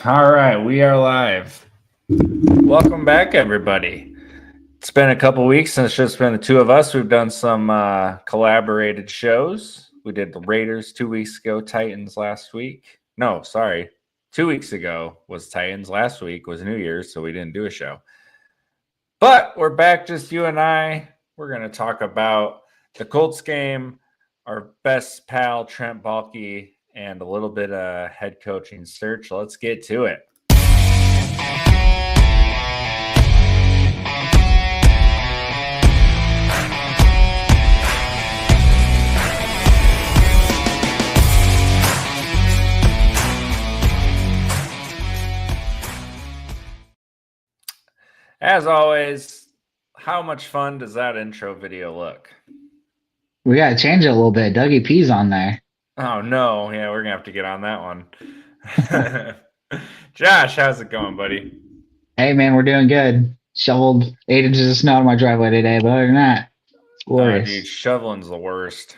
All right, we are live. Welcome back, everybody. It's been a couple weeks since it's just been the two of us. We've done some collaborated shows. We did the Raiders 2 weeks ago, Titans last week. No, sorry. 2 weeks ago was Titans. Last week was New Year's, so we didn't do a show. But we're back, just you and I. We're going to talk about the Colts game, our best pal, Trent Baalke, and a little bit of head coaching search. Let's get to it. As always, how much fun does that intro video look? We got to change it a little bit. Dougie P's on there. Oh, no. Yeah, we're going to have to get on that one. Josh, how's it going, buddy? Hey, man, we're doing good. Shoveled 8 inches of snow on my driveway today, but other than that, it's glorious. Dude, shoveling's the worst.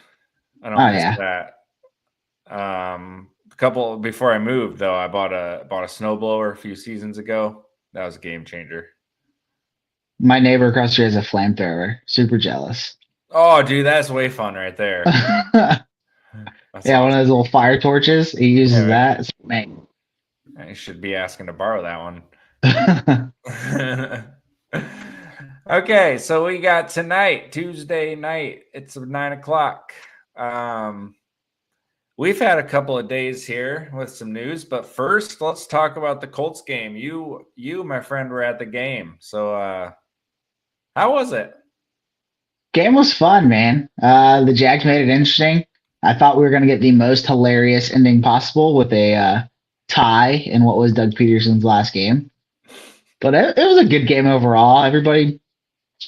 I don't miss that. Before I moved, though, I bought a snowblower a few seasons ago. That was a game changer. My neighbor across the street has a flamethrower. Super jealous. Oh, dude, that's way fun right there. Yeah, awesome. One of those little fire torches. He uses that. Man. I should be asking to borrow that one. Okay, so we got tonight, Tuesday night. It's 9:00. We've had a couple of days here with some news, but first, let's talk about the Colts game. You, my friend, were at the game. So, how was it? Game was fun, man. The Jags made it interesting. I thought we were going to get the most hilarious ending possible with a tie in what was Doug Peterson's last game. But it was a good game overall.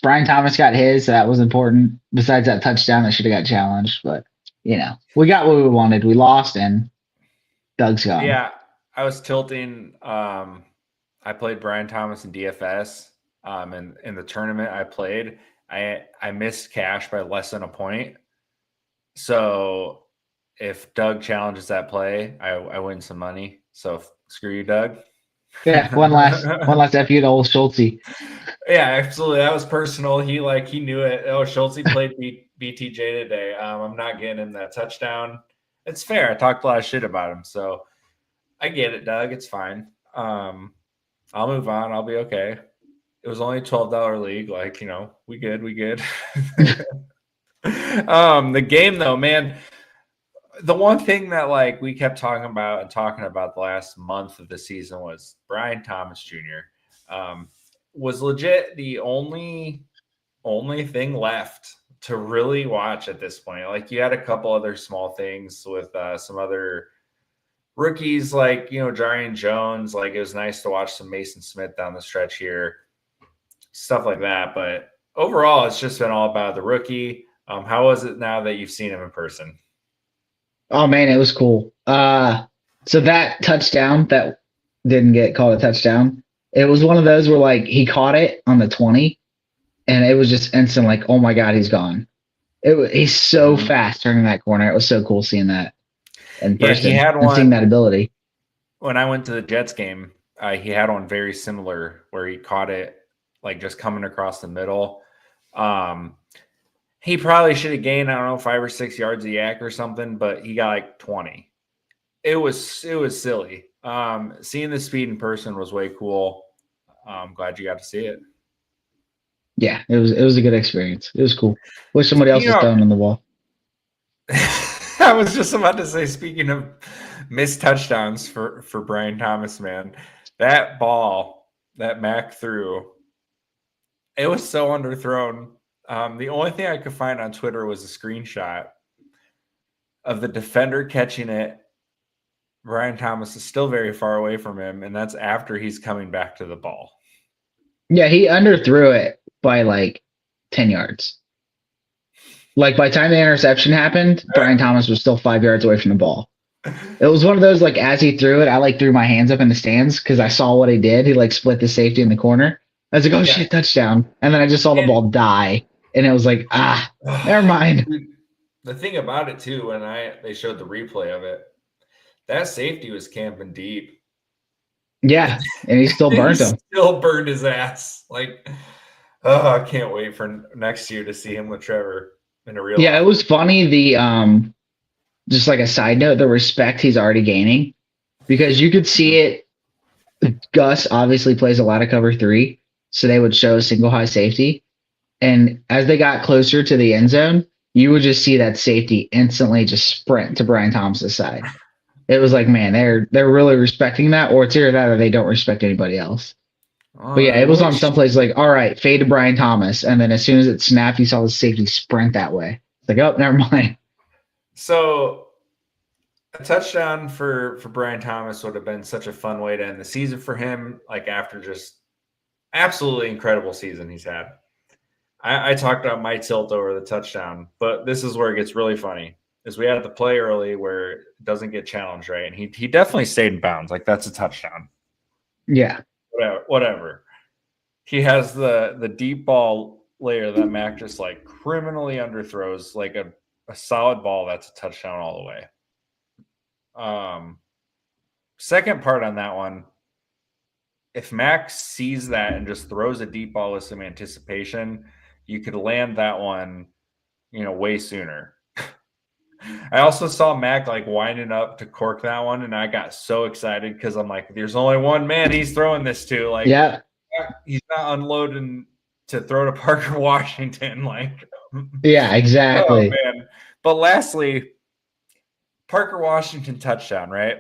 Brian Thomas got his, so that was important. Besides that touchdown, that should have got challenged. But, we got what we wanted. We lost, and Doug's gone. Yeah, I was tilting. I played Brian Thomas in DFS. In the tournament I played, I missed cash by less than a point. So if Doug challenges that play, I win some money. So screw you, Doug. Yeah, one last F you to old Schultzy. Yeah, absolutely. That was personal. He knew it. Oh, Schultzy played BTJ today. I'm not getting him that touchdown. It's fair. I talked a lot of shit about him, so I get it, Doug. It's fine. I'll move on. I'll be okay. It was only a $12 league. We good. The game, though, man, the one thing that we kept talking about the last month of the season was Brian Thomas Jr. Was legit the only thing left to really watch at this point. You had a couple other small things with some other rookies Jarian Jones. It was nice to watch some Mason Smith down the stretch here. Stuff like that. But overall, it's just been all about the rookie. How was it now that you've seen him in person? Oh, man, it was cool. So that touchdown that didn't get called a touchdown, it was one of those where, he caught it on the 20, and it was just instant, oh, my God, he's gone. He's so fast turning that corner. It was so cool seeing that in person. He had one. Seeing that ability. When I went to the Jets game, he had one very similar where he caught it just coming across the middle. He probably should have gained, 5 or 6 yards of yak or something, but he got 20. It was silly. Seeing the speed in person was way cool. I'm glad you got to see it. Yeah, it was a good experience. It was cool. Wish somebody else was throwing on the wall. I was just about to say, speaking of missed touchdowns for Brian Thomas, man, that ball that Mac threw, it was so underthrown. The only thing I could find on Twitter was a screenshot of the defender catching it. Brian Thomas is still very far away from him, and that's after he's coming back to the ball. Yeah, he underthrew it by 10 yards. By the time the interception happened, Brian Thomas was still 5 yards away from the ball. It was one of those, as he threw it, I threw my hands up in the stands because I saw what he did. He split the safety in the corner. I was oh, shit, touchdown. And then I just saw the ball die. And it was never mind. The thing about it, too, when they showed the replay of it, that safety was camping deep. Yeah, and he still burnt him. Still burned his ass. Like, oh, I can't wait for next year to see him with Trevor in a real. Yeah, it was funny. Just like a side note, the respect he's already gaining, because you could see it. Gus obviously plays a lot of cover three, so they would show single high safety. And as they got closer to the end zone, you would just see that safety instantly just sprint to Brian Thomas's side. It was like, man, they're really respecting that, or it's either that or they don't respect anybody else. But yeah, it was on some places like, all right, fade to Brian Thomas, and then as soon as it snapped, you saw the safety sprint that way. It's like, oh, never mind. So a touchdown for Brian Thomas would have been such a fun way to end the season for him, like after just absolutely incredible season he's had. I talked about my tilt over the touchdown, but this is where it gets really funny. Is we had the play early where it doesn't get challenged, right? And he definitely stayed in bounds. Like, that's a touchdown. Yeah. Whatever. He has the deep ball layer that Mac just like criminally underthrows, like a solid ball. That's a touchdown all the way. Second part on that one, if Max sees that and just throws a deep ball with some anticipation, you could land that one, way sooner. I also saw Mac like winding up to cork that one, and I got so excited because I'm like, there's only one man he's throwing this to. Like, yeah, he's not unloading to throw to Parker Washington. Like, yeah, exactly. Oh, man. But lastly, Parker Washington touchdown, right?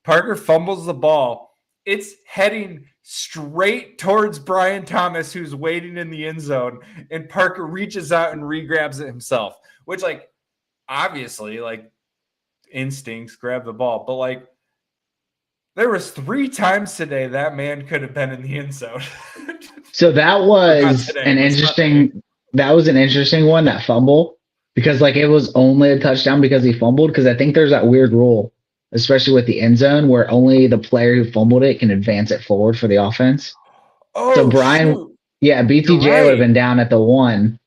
Parker fumbles the ball. It's heading straight towards Brian Thomas, who's waiting in the end zone, and Parker reaches out and re-grabs it himself, which, like, obviously, like, instincts grab the ball, but like, there was 3 times today that man could have been in the end zone. So that was an interesting one, that fumble, because like it was only a touchdown because he fumbled, because I think there's that weird rule, especially with the end zone, where only the player who fumbled it can advance it forward for the offense. So Brian, shoot. BTJ would have been down at the 1,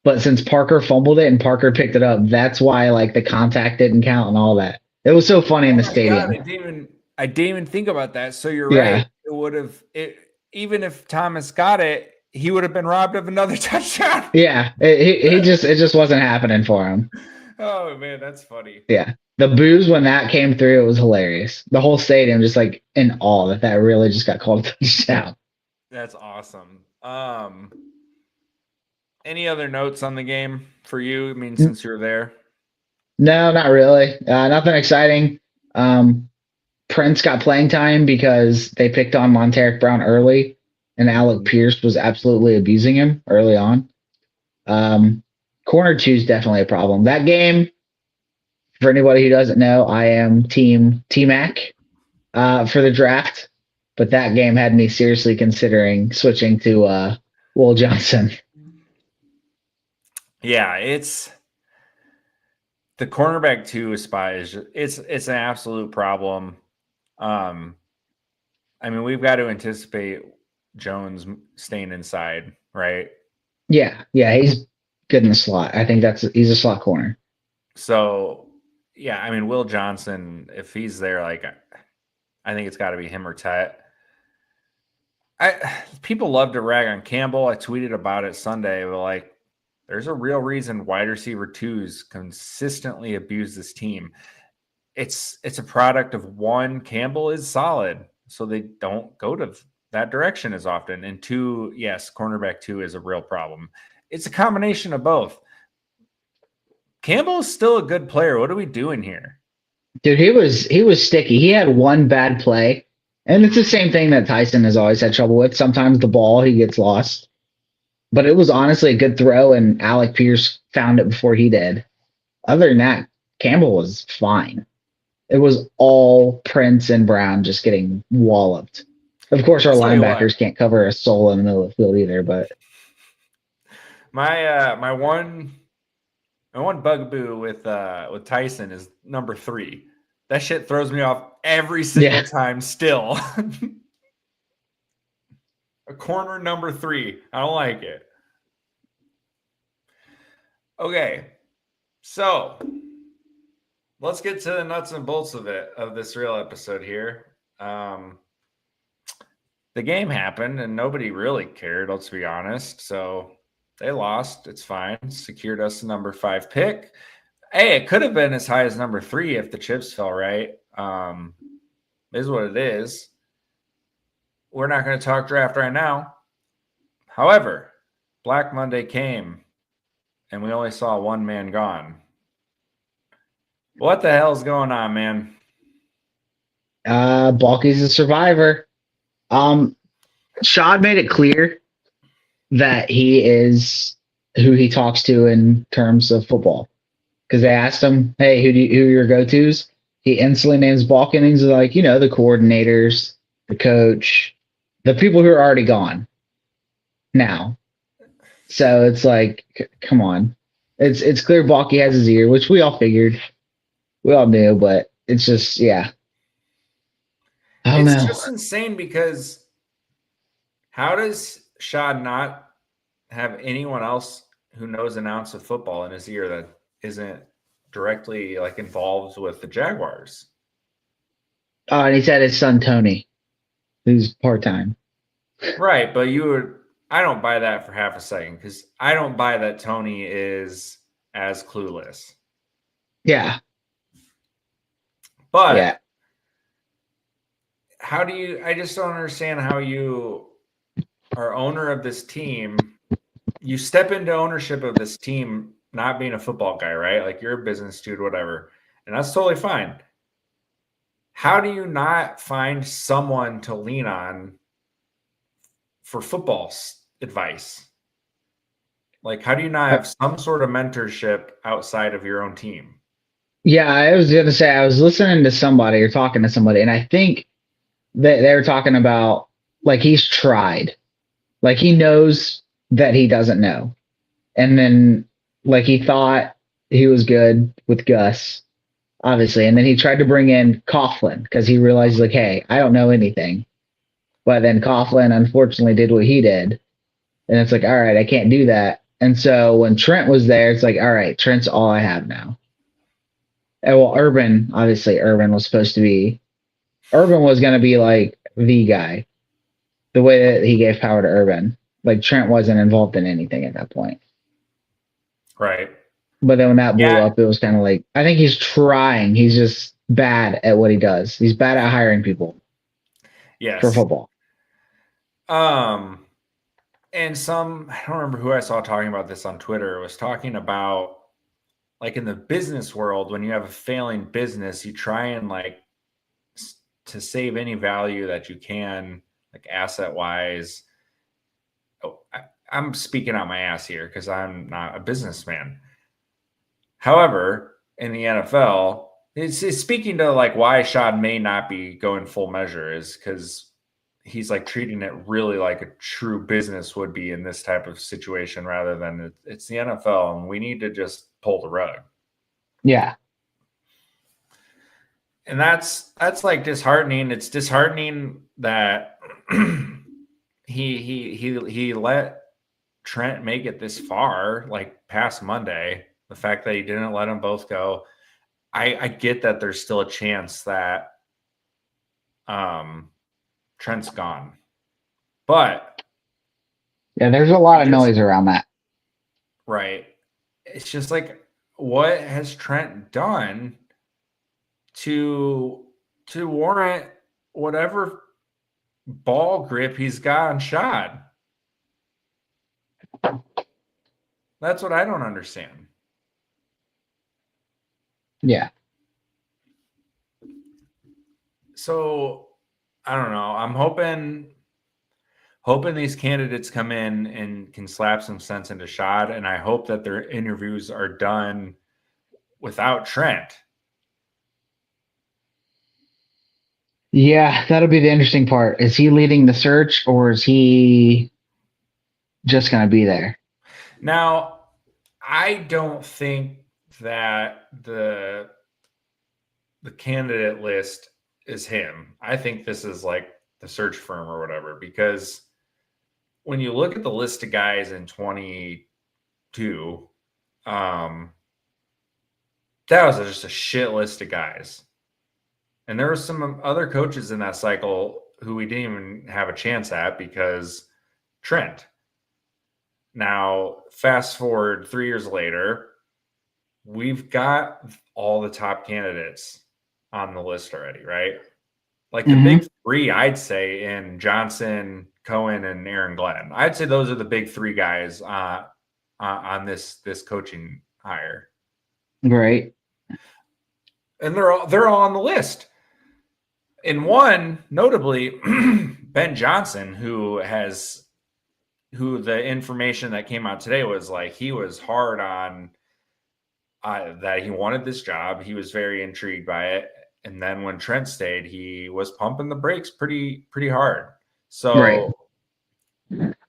but since Parker fumbled it and Parker picked it up, that's why like the contact didn't count and all that. It was so funny in the stadium. God, I didn't even think about that. So you're right. It would have even if Thomas got it, he would have been robbed of another touchdown. Yeah, it just wasn't happening for him. Oh man, that's funny. Yeah, the boos when that came through, it was hilarious. The whole stadium just like in awe that really just got called a touchdown. That's awesome. Any other notes on the game for you? I mean, since you're there. No, not really. Nothing exciting. Prince got playing time because they picked on Monteric Brown early, and Alec Pierce was absolutely abusing him early on. Corner 2 is definitely a problem. That game, for anybody who doesn't know, I am team T-Mac for the draft, but that game had me seriously considering switching to Will Johnson. Yeah, it's the cornerback 2 spot is it's an absolute problem. I mean, we've got to anticipate Jones staying inside, right? Yeah, he's good in the slot. I think he's a slot corner. So, yeah, I mean, Will Johnson, if he's there, like, I think it's got to be him or Tet. People love to rag on Campbell. I tweeted about it Sunday, but like, there's a real reason wide receiver 2s consistently abuse this team. It's a product of, 1, Campbell is solid, so they don't go to that direction as often. And 2, yes, cornerback 2 is a real problem. It's a combination of both. Campbell is still a good player. What are we doing here? Dude, he was sticky. He had one bad play, and it's the same thing that Tyson has always had trouble with. Sometimes the ball, he gets lost. But it was honestly a good throw, and Alec Pierce found it before he did. Other than that, Campbell was fine. It was all Prince and Brown just getting walloped. Of course, our linebackers can't cover a soul in the middle of the field either. But my one bugaboo with Tyson is number 3. That shit throws me off every single time. Still, a corner number 3. I don't like it. Okay, so let's get to the nuts and bolts of this real episode here. the game happened and nobody really cared, let's be honest. So they lost. It's fine. Secured us the number 5 pick. Hey, it could have been as high as number 3 if the chips fell right. Is what it is. We're not going to talk draft right now. However, Black Monday came and we only saw one man gone. What the hell's going on, man? Baalke's a survivor. Shad made it clear that he is who he talks to in terms of football. Because they asked him, hey, who are your go-tos? He instantly names Baalke, and he's like, the coordinators, the coach, the people who are already gone now. So it's like, come on. It's clear Baalke has his ear, which we all figured. We all knew, but it's just, yeah. I don't know. It's just insane because how does Shad not have anyone else who knows an ounce of football in his ear that isn't directly like involved with the Jaguars? And he said his son Tony, who's part-time. Right, but I don't buy that for half a second because I don't buy that Tony is as clueless. Yeah. But yeah. I just don't understand how you are owner of this team. You step into ownership of this team not being a football guy, right? Like you're a business dude, whatever. And that's totally fine. How do you not find someone to lean on for football advice? Like, how do you not have some sort of mentorship outside of your own team? Yeah, I was going to say, I was listening to somebody or talking to somebody, and I think that they were talking about, like, he's tried. Like, he knows that he doesn't know. And then, like, he thought he was good with Gus, obviously. And then he tried to bring in Coughlin because he realized, like, hey, I don't know anything. But then Coughlin, unfortunately, did what he did. And it's like, all right, I can't do that. And so when Trent was there, it's like, all right, Trent's all I have now. And well, Urban was going to be like the guy, the way that he gave power to Urban. Like Trent wasn't involved in anything at that point. Right. But then when that blew up, it was kind of like, I think he's trying. He's just bad at what he does. He's bad at hiring people. Yes. For football. And I don't remember who I saw talking about this on Twitter, was talking about like in the business world, when you have a failing business, you try and like to save any value that you can, like asset wise. I'm speaking out my ass here because I'm not a businessman. However, in the NFL, it's speaking to like why Shad may not be going full measure is because he's like treating it really like a true business would be in this type of situation rather than it's the NFL and we need to just pull the rug. Yeah. And that's like disheartening. It's disheartening that he let Trent make it this far, like past Monday. The fact that he didn't let them both go. I get that there's still a chance that Trent's gone. But yeah, there's a lot of noise around that. Right. It's just like, what has Trent done to warrant whatever ball grip he's got on Shad? That's what I don't understand. Yeah. So I don't know. I'm hoping these candidates come in and can slap some sense into Shad, and I hope that their interviews are done without Trent. Yeah, that'll be the interesting part. Is he leading the search or is he just going to be there? Now, I don't think that the candidate list is him. I think this is like the search firm or whatever, because when you look at the list of guys in 22, that was just a shit list of guys. And there were some other coaches in that cycle who we didn't even have a chance at because Trent. Now, fast forward 3 years later, we've got all the top candidates on the list already, right? Like the big three, I'd say, in Johnson, Coen, and Aaron Glenn. I'd say those are the big three guys on this coaching hire. Great. And they're all on the list. And one, notably, Ben Johnson, who the information that came out today was like he was hard on that he wanted this job. He was very intrigued by it. And then when Trent stayed, he was pumping the brakes pretty hard. So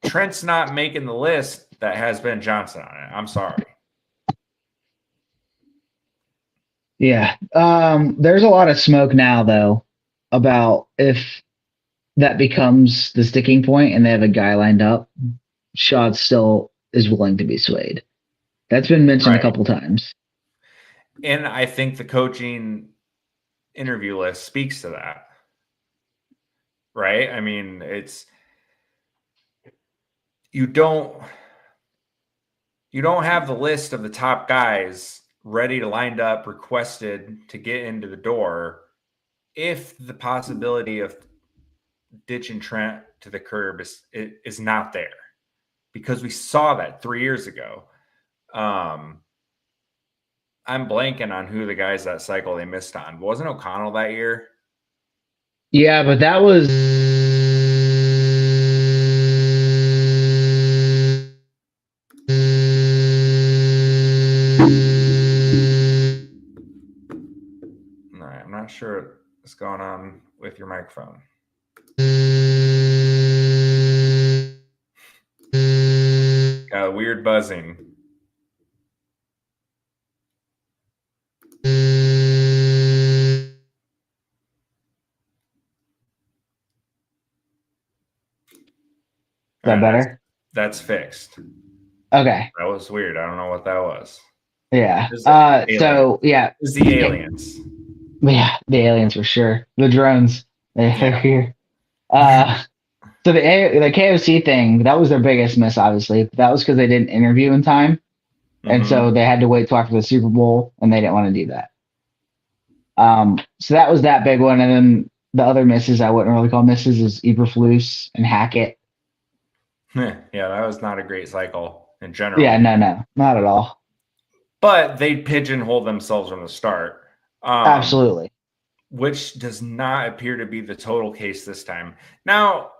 Trent's not making the list that has Ben Johnson on it. I'm sorry. Yeah. There's a lot of smoke now, though, about if that becomes the sticking point and they have a guy lined up, Schott still is willing to be swayed. That's been mentioned a couple times. And I think the coaching interview list speaks to that. Right? I mean, it's you don't have the list of the top guys ready to lined up, requested to get into the door if the possibility of ditching Trent to the curb is not there, because we saw that 3 years ago. I'm blanking on who the guys that cycle they missed on. Wasn't O'Connell that year? Yeah, but that was All right, I'm not sure what's going on with your microphone. Got a weird buzzing. Is that better? That's fixed. Okay. That was weird. I don't know what that was. Yeah. So yeah. It's the aliens. Yeah, the aliens for sure. The drones. They're here. So the KOC thing, that was their biggest miss, obviously. That was because they didn't interview in time. And so they had to wait till after the Super Bowl, and they didn't want to do that. So that was that big one. And then the other misses, I wouldn't really call misses, is Eberflus and Hackett. Yeah, that was not a great cycle in general. Yeah, no, not at all. But they pigeonholed themselves from the start. Absolutely. Which does not appear to be the total case this time. Now,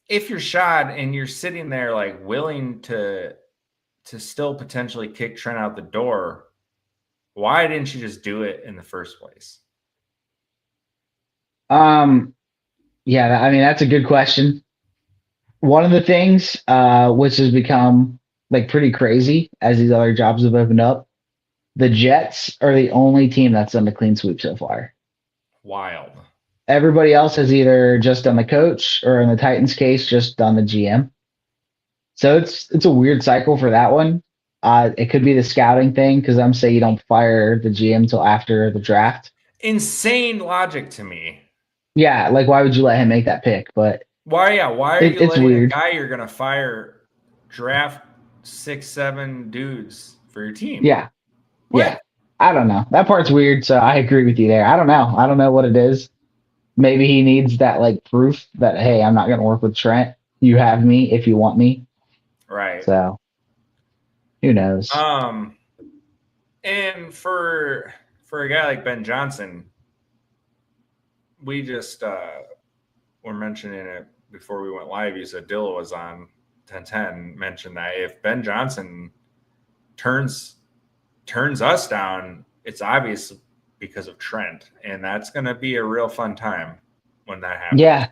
if you're Schott and you're sitting there like willing to still potentially kick Trent out the door, why didn't you just do it in the first place? Yeah, I mean, that's a good question. One of the things which has become like pretty crazy as these other jobs have opened up, the Jets are the only team that's done the clean sweep so far. Wild. Everybody else has either just done the coach or, in the Titans case, just done the GM. So it's a weird cycle for that one. It could be the scouting thing, because I'm saying you don't fire the GM until after the draft. Insane logic to me. Yeah, like why would you let him make that pick? But why are you letting weird. a guy you're gonna fire draft 6-7 dudes for your team? Yeah. Yeah. I don't know. That part's weird, so I agree with you there. I don't know what it is. Maybe he needs that like proof that, hey, I'm not gonna work with Trent. You have me if you want me. Right. So who knows? And for a guy like Ben Johnson, we just were mentioning it before we went live. You said Dilla was on 1010, mentioned that if Ben Johnson turns us down, it's obvious because of Trent, and that's going to be a real fun time when that happens. Yeah.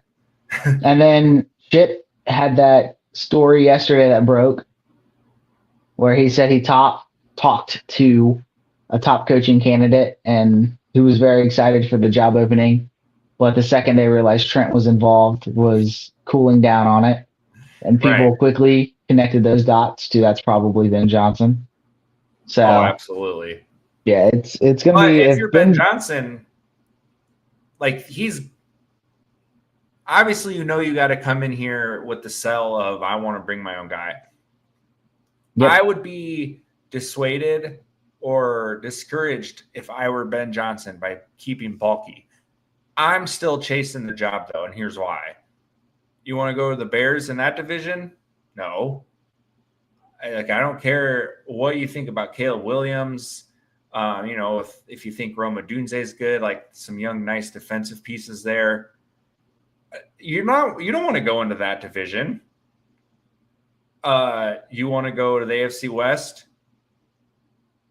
And then Chip had that story yesterday that broke where he said he talked to a top coaching candidate and who was very excited for the job opening. But the second they realized Trent was involved, was cooling down on it. And people quickly connected those dots to that's probably Ben Johnson. So absolutely. Yeah, it's going to be. If you're Ben Johnson, like obviously, you got to come in here with the sell of I want to bring my own guy. Yep. I would be dissuaded or discouraged if I were Ben Johnson by keeping Baalke. I'm still chasing the job, though, and here's why. You want to go to the Bears in that division? No. I don't care what you think about Caleb Williams. If you think Roma Dunze is good, like some young, nice defensive pieces there. You don't want to go into that division. You want to go to the AFC West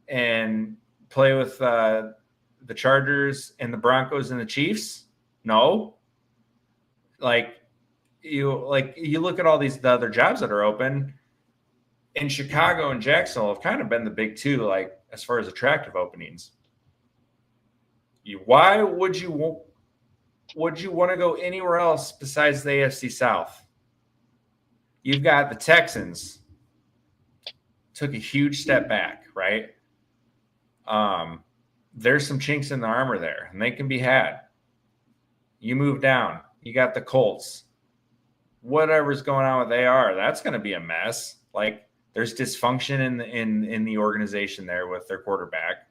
and play with the Chargers and the Broncos and the Chiefs? No. You look at all the other jobs that are open. In Chicago and Jacksonville have kind of been the big two, like as far as attractive openings. Why would you want to go anywhere else besides the AFC South? You've got the Texans took a huge step back, right? There's some chinks in the armor there, and they can be had. You move down, you got the Colts. Whatever's going on with AR, that's going to be a mess. Like, there's dysfunction in the organization there with their quarterback.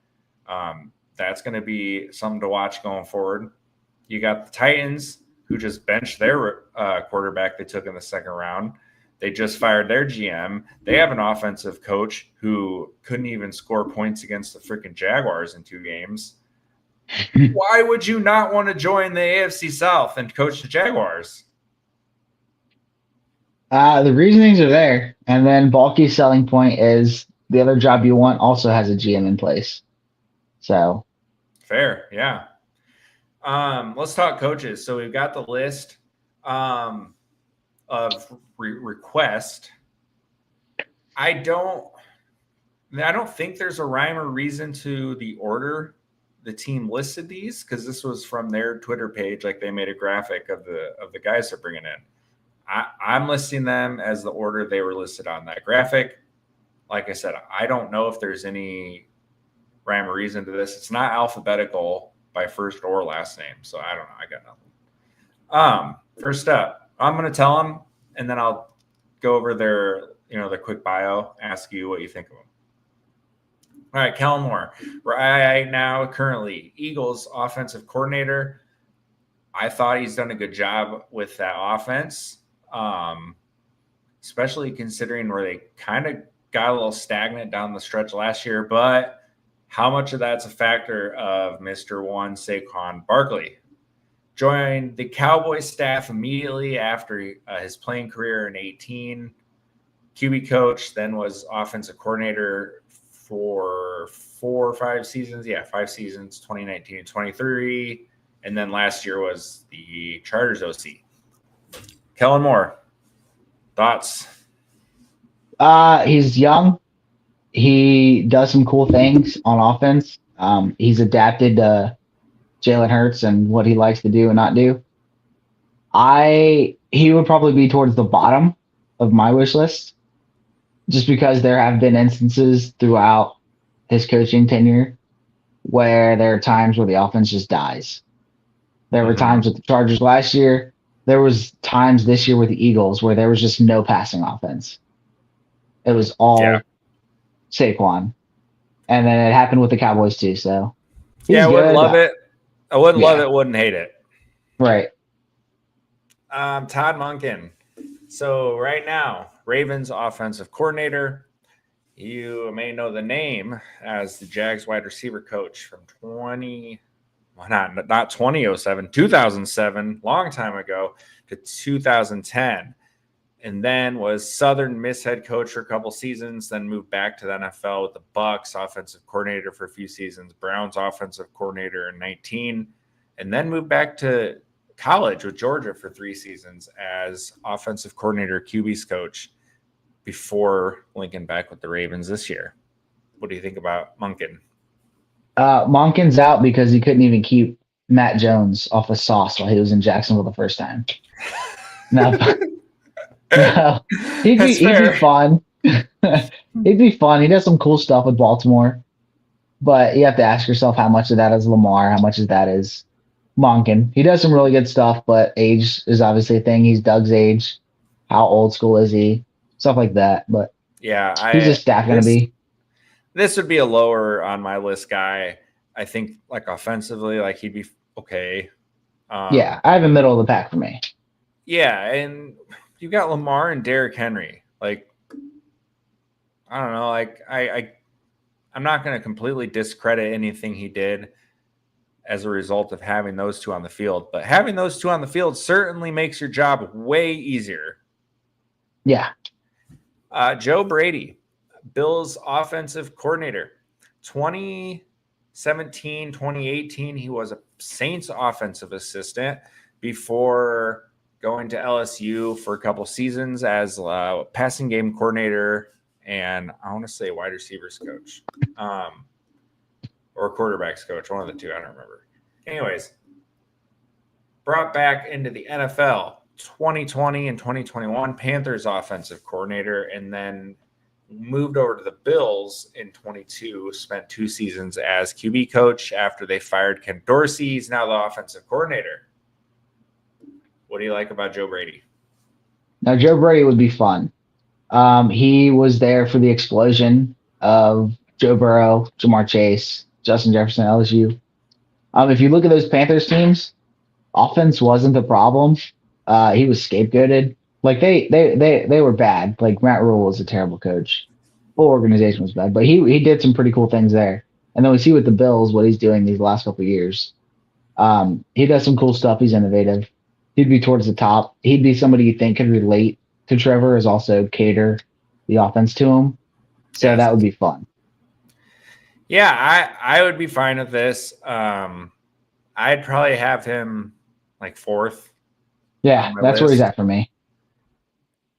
That's going to be something to watch going forward. You got the Titans, who just benched their quarterback they took in the second round. They just fired their GM. They have an offensive coach who couldn't even score points against the freaking Jaguars in 2 games. Why would you not want to join the AFC South and coach the Jaguars? The reasonings are there. And then Baalke's selling point is the other job you want also has a GM in place. So fair, yeah. Let's talk coaches. So we've got the list of request. I don't think there's a rhyme or reason to the order the team listed these, because this was from their Twitter page. Like, they made a graphic of the guys they're bringing in. I'm listing them as the order they were listed on that graphic. Like I said, I don't know if there's any rhyme or reason to this. It's not alphabetical by first or last name, so I don't know. I got nothing. First up, I'm going to tell them, and then I'll go over their quick bio, ask you what you think of them. All right, Kellen Moore. Right now, currently, Eagles offensive coordinator. I thought he's done a good job with that offense, especially considering where they kind of got a little stagnant down the stretch last year. But how much of that's a factor of Mr. One Saquon Barkley? Joined the Cowboys staff immediately after his playing career in 2018. QB coach, then was offensive coordinator for 4 or 5 seasons. Yeah, 5 seasons, 2019 and 23. And then last year was the Chargers OC. Kellen Moore, thoughts? He's young. He does some cool things on offense. He's adapted to Jalen Hurts and what he likes to do and not do. He would probably be towards the bottom of my wish list, just because there have been instances throughout his coaching tenure where there are times where the offense just dies. There were times with the Chargers last year. There was times this year with the Eagles where there was just no passing offense. It was all Saquon. And then it happened with the Cowboys too. So I wouldn't love it. I wouldn't love it, wouldn't hate it. Right. Todd Monken. So right now, Ravens offensive coordinator. You may know the name as the Jags wide receiver coach from 2007, long time ago, to 2010. And then was Southern Miss head coach for a couple seasons, then moved back to the NFL with the Bucs, offensive coordinator for a few seasons, Browns offensive coordinator in 19, and then moved back to college with Georgia for 3 seasons as offensive coordinator, QB's coach, before linking back with the Ravens this year. What do you think about Monken? Monken's out because he couldn't even keep Matt Jones off of sauce while he was in Jacksonville the first time. No, he'd be fun. He'd be fun. He does some cool stuff with Baltimore, but you have to ask yourself how much of that is Lamar, how much of that is Monken. He does some really good stuff, but age is obviously a thing. He's Doug's age. How old school is he? Stuff like that. But Yeah, who's his staff going to be? This would be a lower on my list guy. I think like offensively, like he'd be okay. Yeah, I have a middle of the pack for me. Yeah, and you got Lamar and Derrick Henry. Like, I don't know. Like, I'm not going to completely discredit anything he did as a result of having those two on the field, but having those two on the field certainly makes your job way easier. Yeah. Joe Brady, Bills offensive coordinator, 2017, 2018, he was a Saints offensive assistant before going to LSU for a couple seasons as a passing game coordinator and I want to say wide receivers coach or quarterbacks coach, one of the two, I don't remember. Anyways, brought back into the NFL 2020 and 2021, Panthers offensive coordinator, and then moved over to the Bills in 22, spent 2 seasons as QB coach after they fired Ken Dorsey. He's now the offensive coordinator. What do you like about Joe Brady? Now, Joe Brady would be fun. He was there for the explosion of Joe Burrow, Jamar Chase, Justin Jefferson, LSU. If you look at those Panthers teams, offense wasn't the problem. He was scapegoated. Like they were bad. Like Matt Rule was a terrible coach. Whole organization was bad, but he did some pretty cool things there. And then we see with the Bills what he's doing these last couple of years. He does some cool stuff. He's innovative. He'd be towards the top. He'd be somebody you think could relate to Trevor, as also cater the offense to him. So Yes. that would be fun. Yeah, I would be fine with this. I'd probably have him like 4th. Yeah, that's where he's at for me.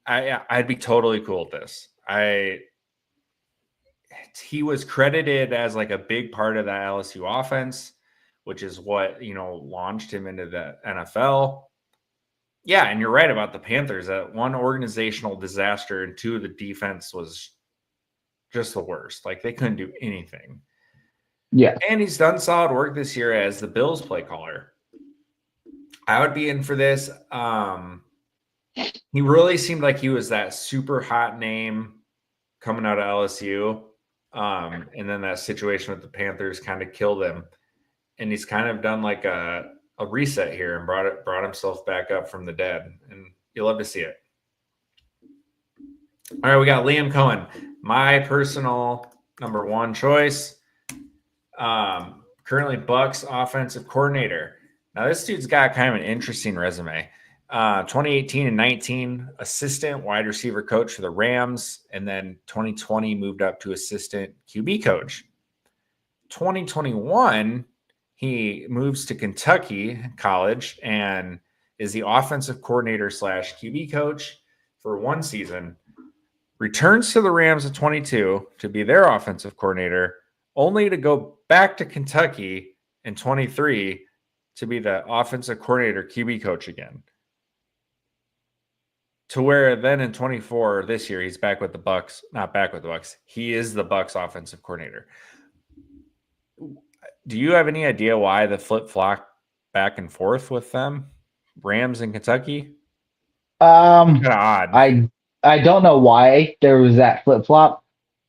I'd be totally cool with this. He was credited as like a big part of that LSU offense, which is what, launched him into the NFL. Yeah, and you're right about the Panthers. That one organizational disaster and 2 of the defense was just the worst. Like they couldn't do anything. Yeah. And he's done solid work this year as the Bills play caller. I would be in for this. He really seemed like he was that super hot name coming out of LSU. And then that situation with the Panthers kind of killed him. And he's kind of done like a reset here and brought himself back up from the dead. And you love to see it. All right, we got Liam Coen, my personal number 1 choice. Currently Bucs offensive coordinator. Now this dude's got kind of an interesting resume. 2018 and 19, assistant wide receiver coach for the Rams, and then 2020 moved up to assistant QB coach. 2021, he moves to Kentucky College and is the offensive coordinator / QB coach for 1 season. Returns to the Rams in 22 to be their offensive coordinator, only to go back to Kentucky in 23 to be the offensive coordinator QB coach again. To where then in 24 this year, he's back with the Bucs, not back with the Bucs. He is the Bucs offensive coordinator. Do you have any idea why the flip-flop back and forth with them? Rams and Kentucky? Kind of odd. I don't know why there was that flip-flop,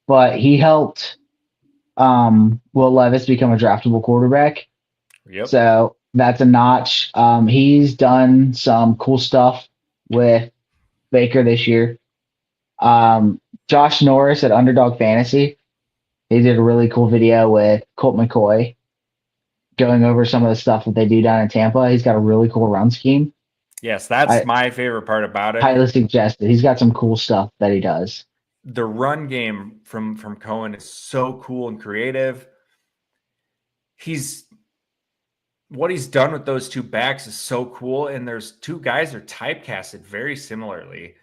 but he helped Will Levis become a draftable quarterback. Yep. So that's a notch. He's done some cool stuff with Baker this year. Josh Norris at Underdog Fantasy, he did a really cool video with Colt McCoy going over some of the stuff that they do down in Tampa. He's got a really cool run scheme. Yes, that's my favorite part about it. Highly suggested. He's got some cool stuff that he does. The run game from Coen is so cool and creative. What he's done with those 2 backs is so cool, and there's 2 guys that are typecasted very similarly.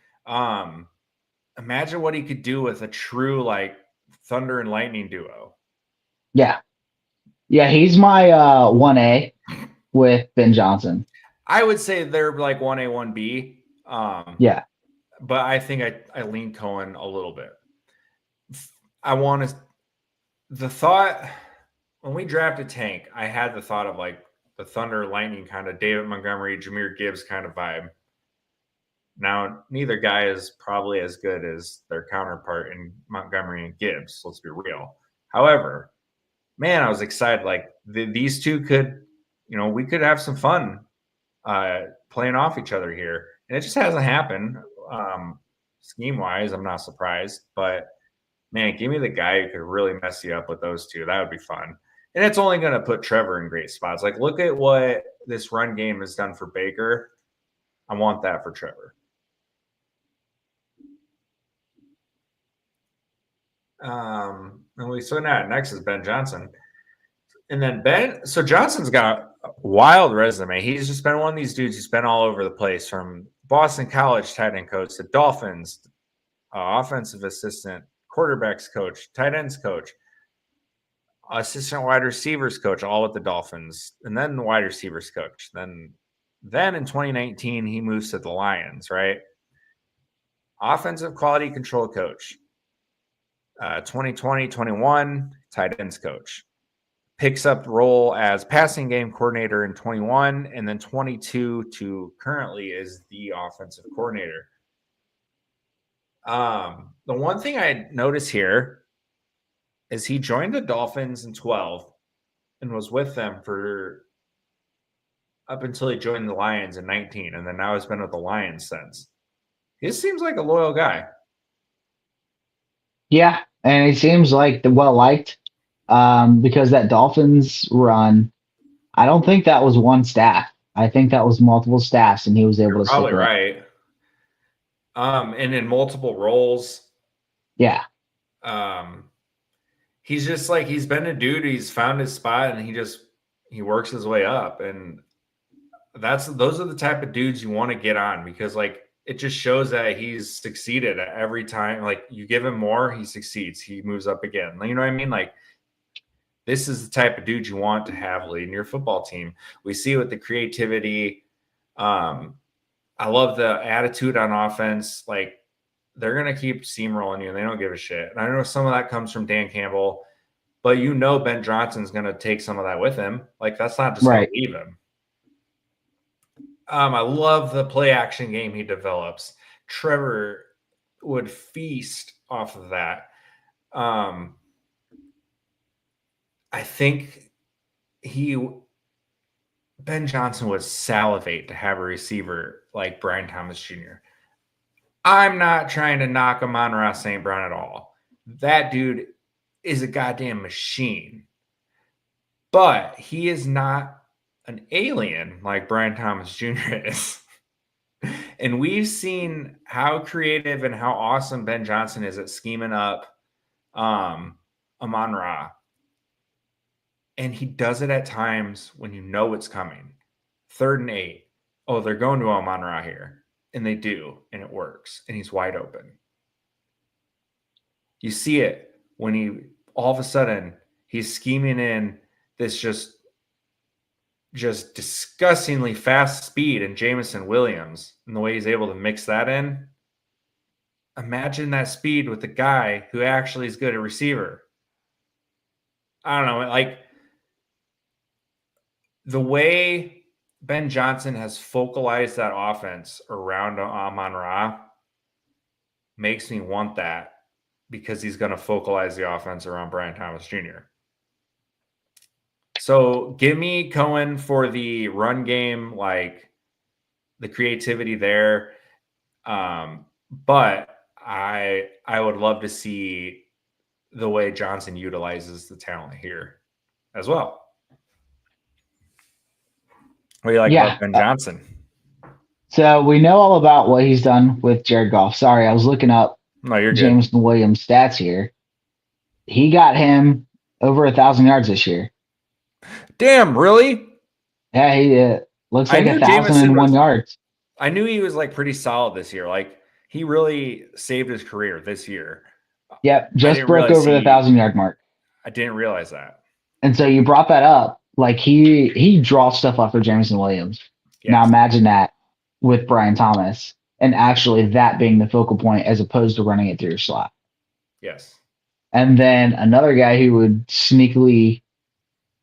Imagine what he could do with a true like thunder and lightning duo. Yeah, he's my 1A with Ben Johnson. I would say they're like 1A, 1B. Yeah, but I think I lean Coen a little bit. The thought when we drafted Tank, I had the thought of like the Thunder Lightning kind of David Montgomery, Jahmyr Gibbs kind of vibe. Now, neither guy is probably as good as their counterpart in Montgomery and Gibbs. Let's be real. However, man, I was excited. Like these two could, we could have some fun playing off each other here, and it just hasn't happened. Scheme wise, I'm not surprised, but man, give me the guy who could really mess you up with those two. That would be fun. And it's only going to put Trevor in great spots. Like, look at what this run game has done for Baker. I want that for Trevor. So now next is Ben Johnson. And then so Johnson's got a wild resume. He's just been one of these dudes who's been all over the place, from Boston College tight end coach to Dolphins, offensive assistant, quarterbacks coach, tight ends coach, assistant wide receivers coach, all with the Dolphins, and then the wide receivers coach. Then in 2019, he moves to the Lions, right? Offensive quality control coach. 2020-21, tight ends coach. Picks up the role as passing game coordinator in 21, and then 22 to currently is the offensive coordinator. The one thing I notice here is he joined the Dolphins in 12 and was with them for up until he joined the Lions in 19, and then now has been with the Lions since. He seems like a loyal guy. Yeah, and he seems like the well-liked because that Dolphins run, I don't think that was one staff. I think that was multiple staffs, and he was able to probably stick right. And in multiple roles. Yeah. He's just like, he's been a dude, he's found his spot, and he works his way up. And those are the type of dudes you want to get on, because like it just shows that he's succeeded every time. Like you give him more, he succeeds. He moves up again. You know what I mean? Like this is the type of dude you want to have leading your football team. We see it with the creativity. I love the attitude on offense. Like they're going to keep steamrolling you and they don't give a shit. And I know some of that comes from Dan Campbell, but Ben Johnson's going to take some of that with him. Like that's not just going to leave him. I love the play action game he develops. Trevor would feast off of that. I think Ben Johnson would salivate to have a receiver like Brian Thomas Jr. I'm not trying to knock Amon-Ra St. Brown at all. That dude is a goddamn machine. But he is not an alien like Brian Thomas Jr. is. And we've seen how creative and how awesome Ben Johnson is at scheming up Amon-Ra. And he does it at times when you know it's coming. 3rd and 8. Oh, they're going to Amon-Ra here. And they do, and it works. And he's wide open. You see it when all of a sudden, he's scheming in this just disgustingly fast speed in Jameson Williams, and the way he's able to mix that in. Imagine that speed with the guy who actually is good at receiver. I don't know, like the way Ben Johnson has focalized that offense around Amon-Ra makes me want that, because he's going to focalize the offense around Brian Thomas Jr. So give me Coen for the run game, like the creativity there. But I would love to see the way Johnson utilizes the talent here as well. What do you like about Ben Johnson? So we know all about what he's done with Jared Goff. Sorry, I was looking up Jameson Williams' stats here. He got him over 1,000 yards this year. Damn, really? Yeah, he looks like 1,001 yards. I knew he was like pretty solid this year. Like he really saved his career this year. Yep, just broke over the 1,000-yard mark. I didn't realize that. And so you brought that up. Like he draws stuff off of Jameson Williams. Yes. Now imagine that with Brian Thomas, and actually that being the focal point as opposed to running it through your slot. Yes. And then another guy who would sneakily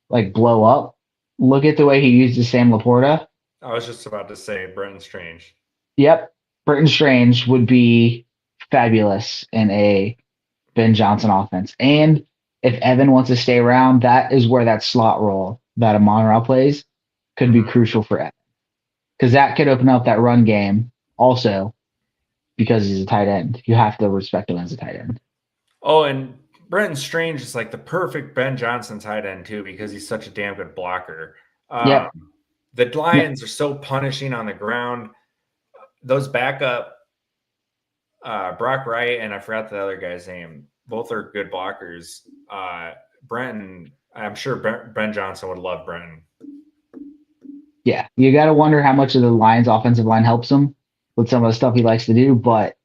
like blow up look at the way he uses Sam Laporta. I was just about to say Brenton Strange. Yep. Britton Strange would be fabulous in a Ben Johnson offense. And if Evan wants to stay around, that is where that slot role that Amon-Ra plays could be crucial for Evan. Because that could open up that run game also because he's a tight end. You have to respect him as a tight end. Oh, and Brenton Strange is like the perfect Ben Johnson tight end too because he's such a damn good blocker. Yep. The Lions are so punishing on the ground. Those backup, Brock Wright and I forgot the other guy's name. Both are good blockers. Brenton, I'm sure Ben Johnson would love Brenton. Yeah, you got to wonder how much of the Lions' offensive line helps him with some of the stuff he likes to do, but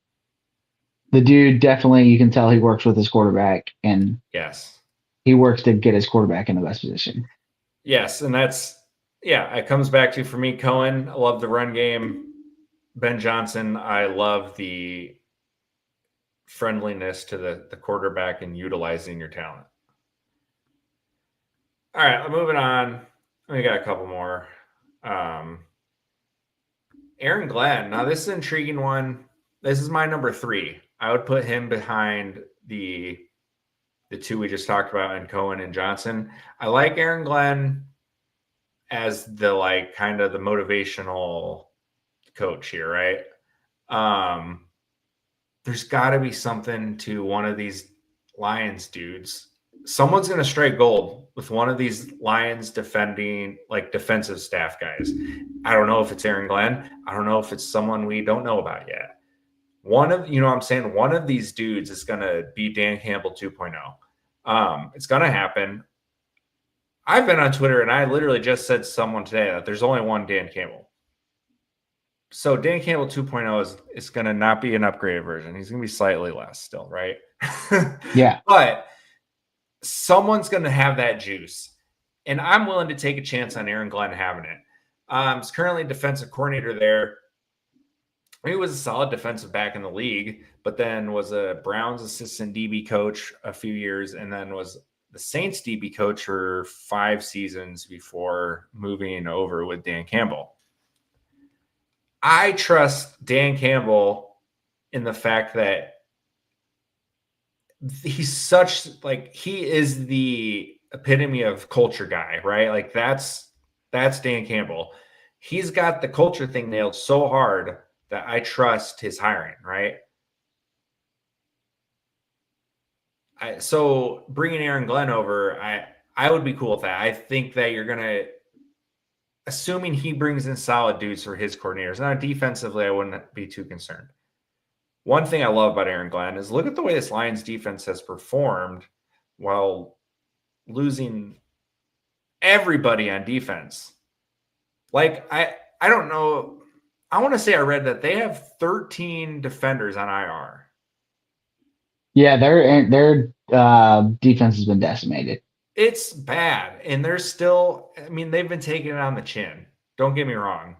the dude definitely, you can tell he works with his quarterback, and yes, he works to get his quarterback in the best position. Yes, and it comes back to, for me, Coen. I love the run game. Ben Johnson, I love the friendliness to the quarterback and utilizing your talent. All right, moving on. We got a couple more. Aaron Glenn. Now, this is an intriguing one. This is my number 3. I would put him behind the two we just talked about in Coen and Johnson. I like Aaron Glenn as the kind of the motivational coach here, right? There's got to be something to one of these Lions dudes. Someone's going to strike gold with one of these Lions defensive staff guys. I don't know if it's Aaron Glenn. I don't know if it's someone we don't know about yet. One of these dudes is going to be Dan Campbell 2.0. It's going to happen. I've been on Twitter and I literally just said to someone today that there's only one Dan Campbell. So Dan Campbell 2.0 is going to not be an upgraded version. He's going to be slightly less still, right? Yeah. But someone's going to have that juice. And I'm willing to take a chance on Aaron Glenn having it. He's currently defensive coordinator there. He was a solid defensive back in the league, but then was a Browns assistant DB coach a few years and then was the Saints DB coach for 5 seasons before moving over with Dan Campbell. I trust Dan Campbell in the fact that he's he is the epitome of culture guy, right? Like that's Dan Campbell. He's got the culture thing nailed so hard that I trust his hiring, right? So bringing Aaron Glenn over, I would be cool with that. I think that you're going to, assuming he brings in solid dudes for his coordinators. Now, defensively, I wouldn't be too concerned. One thing I love about Aaron Glenn is look at the way this Lions defense has performed while losing everybody on defense. I don't know. I want to say I read that they have 13 defenders on IR. Yeah, their defense has been decimated. It's bad. And they're still, they've been taking it on the chin. Don't get me wrong.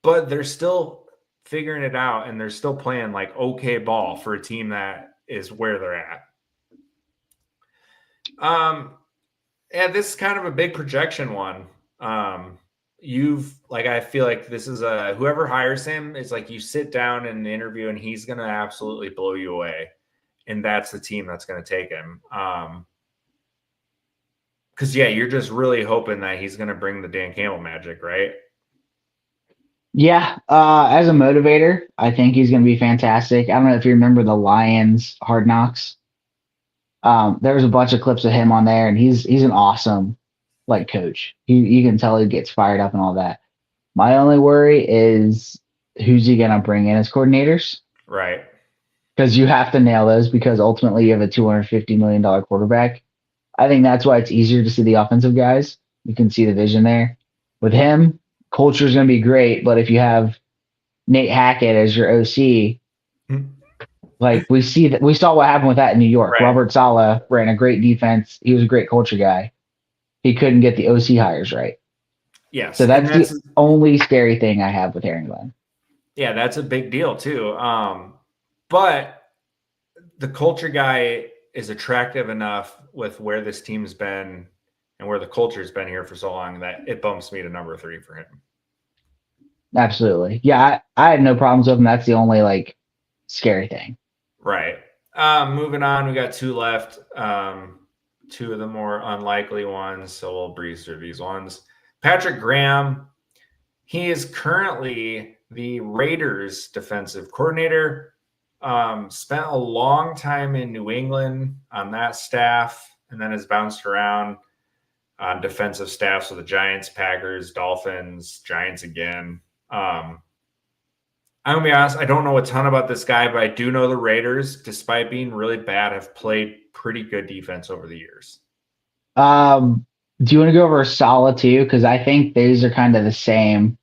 But they're still figuring it out and they're still playing okay ball for a team that is where they're at. This is kind of a big projection one. I feel like this is whoever hires him is you sit down in the interview and he's going to absolutely blow you away. And that's the team that's going to take him. Because, you're just really hoping that he's going to bring the Dan Campbell magic, right? Yeah. As a motivator, I think he's going to be fantastic. I don't know if you remember the Lions Hard Knocks. There was a bunch of clips of him on there, and he's an awesome coach. You can tell he gets fired up and all that. My only worry is who's he going to bring in as coordinators? Right. Because you have to nail those because ultimately you have a $250 million quarterback. I think that's why it's easier to see the offensive guys. You can see the vision there. With him, culture is going to be great, but if you have Nate Hackett as your OC, we saw what happened with that in New York. Right. Robert Saleh ran a great defense. He was a great culture guy. He couldn't get the OC hires right. Yes. So that's the only scary thing I have with Aaron Glenn. Yeah, that's a big deal too. But the culture guy is attractive enough with where this team's been and where the culture's been here for so long that it bumps me to number 3 for him. Absolutely. Yeah, I had no problems with him. That's the only like scary thing. Right. Moving on, we got 2 left. 2 of the more unlikely ones, so we'll breeze through these ones. Patrick Graham, he is currently the Raiders defensive coordinator. Spent a long time in New England on that staff, and then has bounced around on defensive staffs with the Giants, Packers, Dolphins, Giants again. I'm going to be honest, I don't know a ton about this guy, but I do know the Raiders, despite being really bad, have played pretty good defense over the years. Do you want to go over Saleh too? Because I think these are kind of the same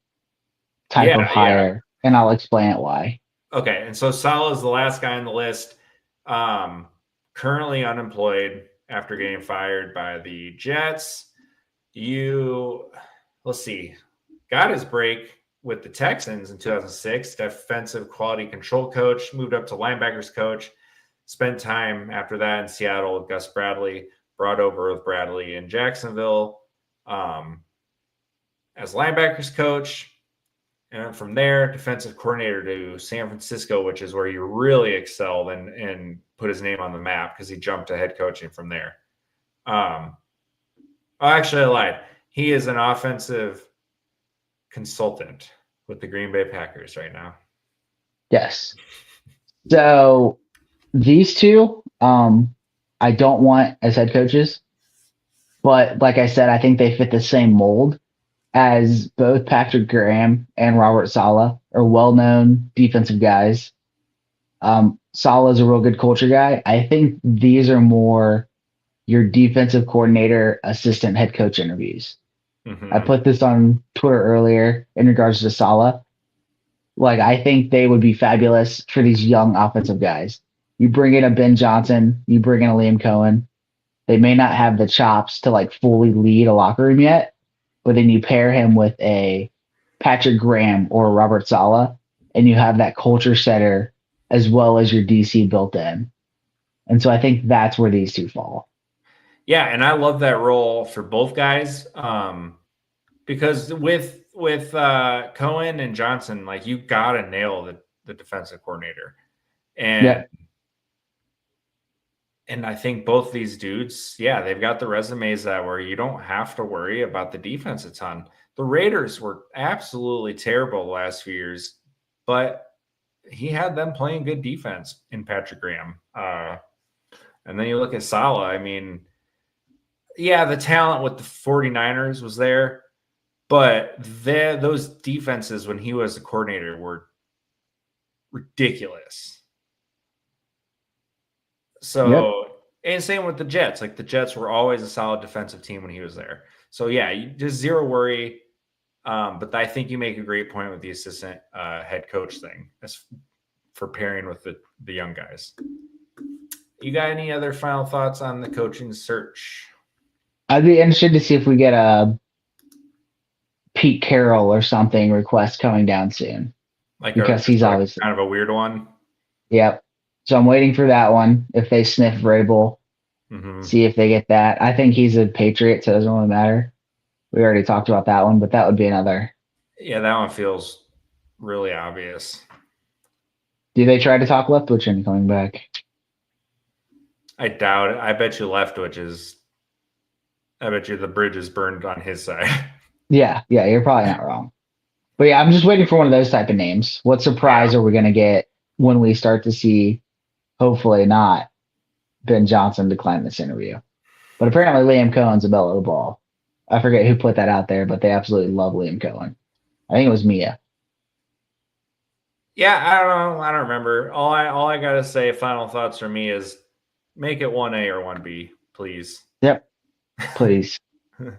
type of hire, and I'll explain it why. Okay, and so Saleh is the last guy on the list. Currently unemployed after getting fired by the Jets. Let's see, got his break with the Texans in 2006, defensive quality control coach, moved up to linebackers coach, spent time after that in Seattle with Gus Bradley, brought over with Bradley in Jacksonville as linebackers coach. And from there, defensive coordinator to San Francisco, which is where he really excelled and put his name on the map because he jumped to head coaching from there. Actually, I lied. He is an offensive consultant with the Green Bay Packers right now. Yes. So these two, I don't want as head coaches, but like I said, I think they fit the same mold as both Patrick Graham and Robert Saleh are well-known defensive guys. Saleh is a real good culture guy. I think these are more your defensive coordinator, assistant head coach interviews. Mm-hmm. I put this on Twitter earlier in regards to Saleh. Like, I think they would be fabulous for these young offensive guys. You bring in a Ben Johnson, you bring in a Liam Coen. They may not have the chops to like fully lead a locker room yet, but then you pair him with a Patrick Graham or Robert Saleh, and you have that culture setter as well as your DC built in. And so I think that's where these two fall. Yeah, and I love that role for both guys because with Coen and Johnson, like you got to nail the defensive coordinator. And I think both these dudes, they've got the resumes that where you don't have to worry about the defense a ton. The Raiders were absolutely terrible the last few years, but he had them playing good defense in Patrick Graham. And then you look at Saleh. I mean, the talent with the 49ers was there, but those defenses when he was the coordinator were ridiculous. So, and same with the Jets. Like the Jets were always a solid defensive team when he was there. So, you just zero worry. But I think you make a great point with the assistant head coach thing as for pairing with the young guys. You got any other final thoughts on the coaching search? I'd be interested to see if we get a Pete Carroll or something request coming down soon. Because he's obviously kind of a weird one. Yep. So I'm waiting for that one. If they sniff Vrabel, see if they get that. I think he's a Patriot, so it doesn't really matter. We already talked about that one, but that would be another. Yeah, that one feels really obvious. Do they try to talk Leftwich into coming back? I doubt it. I bet you the bridge is burned on his side. Yeah, you're probably not wrong. But I'm just waiting for one of those type of names. What surprise are we going to get when we start to see, hopefully not, Ben Johnson decline this interview? But apparently Liam Cohen's a belle of the ball. I forget who put that out there, but they absolutely love Liam Coen. I think it was Mia. Yeah, I don't know. I don't remember. All I gotta say, final thoughts from me is make it 1A or 1B, please. Yep. Please. All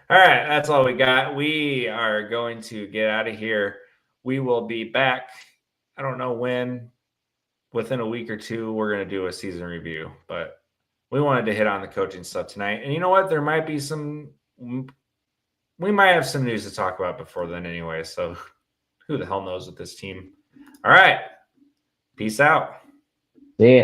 right, that's all we got. We are going to get out of here. We will be back. I don't know when. Within a week or two, we're going to do a season review. But we wanted to hit on the coaching stuff tonight. And you know what? There might be we might have some news to talk about before then anyway. So who the hell knows with this team? All right. Peace out. See ya.